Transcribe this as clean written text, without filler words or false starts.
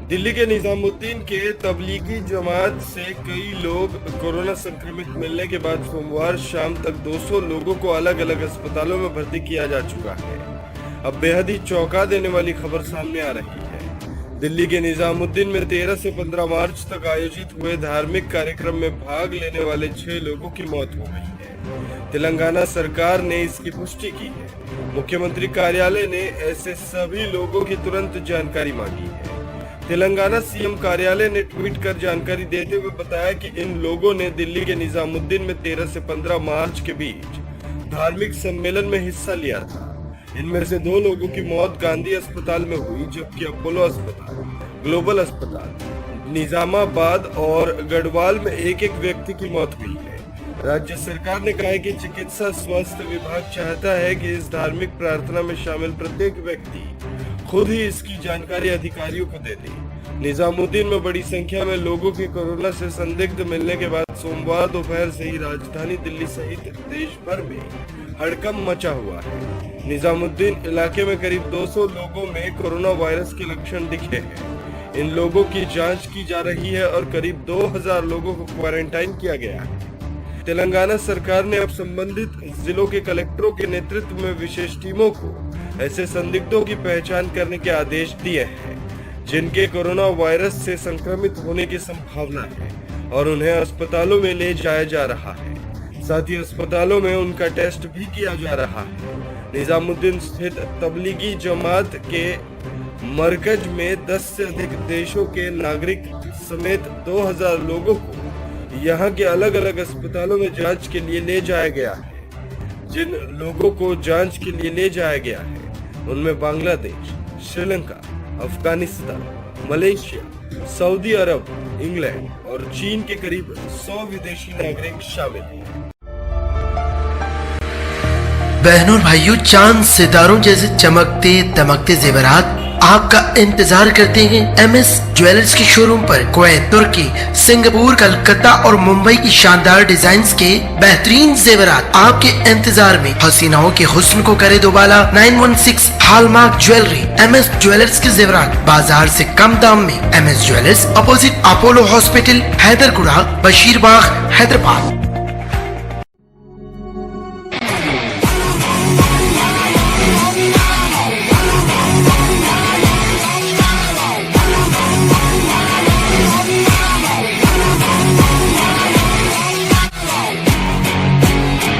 दिल्ली के निजामुद्दीन के तबलीगी जमात से कई लोग कोरोना संक्रमित मिलने के बाद सोमवार शाम तक 200 लोगों को अलग अलग अस्पतालों में भर्ती किया जा चुका है। अब बेहद ही चौंका देने वाली खबर सामने आ रही है। दिल्ली के निजामुद्दीन में 13 से 15 मार्च तक आयोजित हुए धार्मिक कार्यक्रम में भाग लेने वाले 6 लोगों की मौत हो गई है। तेलंगाना सरकार ने इसकी पुष्टि की है। मुख्यमंत्री कार्यालय ने ऐसे सभी लोगों की तुरंत जानकारी मांगी है। तेलंगाना सीएम कार्यालय ने ट्वीट कर जानकारी देते हुए बताया कि इन लोगों ने दिल्ली के निजामुद्दीन में 13 से 15 मार्च के बीच धार्मिक सम्मेलन में हिस्सा लिया था। इनमें से 2 लोगों की मौत गांधी अस्पताल में हुई, जबकि अपोलो अस्पताल, ग्लोबल अस्पताल, निजामाबाद और गढ़वाल में एक व्यक्ति की मौत हुई है। राज्य सरकार ने कहा है कि चिकित्सा स्वास्थ्य विभाग चाहता है कि इस धार्मिक प्रार्थना में शामिल प्रत्येक व्यक्ति खुद ही इसकी जानकारी अधिकारियों को दे दे। निजामुद्दीन में बड़ी संख्या में लोगों के कोरोना से संदिग्ध मिलने के बाद सोमवार दोपहर से ही राजधानी दिल्ली सहित देश भर में हड़कंप मचा हुआ है। निजामुद्दीन इलाके में करीब 200 लोगों में कोरोना वायरस के लक्षण दिखे हैं। इन लोगों की जांच की जा रही है और करीब 2000 लोगों को क्वारंटाइन किया गया है। तेलंगाना सरकार ने अब संबंधित जिलों के कलेक्टरों के नेतृत्व में विशेष टीमों को ऐसे संदिग्धों की पहचान करने के आदेश दिए हैं जिनके कोरोना वायरस से संक्रमित होने की संभावना है, और उन्हें अस्पतालों में ले जाया जा रहा है। साथ ही अस्पतालों में उनका टेस्ट भी किया जा रहा है। निजामुद्दीन स्थित तबलीगी जमात के मरकज में 10 से अधिक देशों के नागरिक समेत 2000 लोगों को यहाँ के अलग अलग अस्पतालों में जांच के लिए ले जाया गया है। जिन लोगों को जांच के लिए ले जाया गया है उनमें बांग्लादेश, श्रीलंका, अफगानिस्तान, मलेशिया, सऊदी अरब, इंग्लैंड और चीन के करीब 100 विदेशी नागरिक शामिल हैं। बहनों और भाइयों, चांद सितारों जैसे चमकते दमकते जेवरात आपका इंतजार करते हैं एमएस ज्वेलर्स के शोरूम पर। कुवैत, तुर्की, सिंगापुर, कलकत्ता और मुंबई की शानदार डिजाइन्स के बेहतरीन जेवरात आपके इंतजार में। हसीनाओं के हुस्न को करे दोबाला। 916 हॉलमार्क ज्वेलरी। एमएस ज्वेलर्स के जेवरात बाजार से कम दाम में। MS jewellers, opposite Apollo hospital, Haiderpura, Basheerbagh, Hyderabad.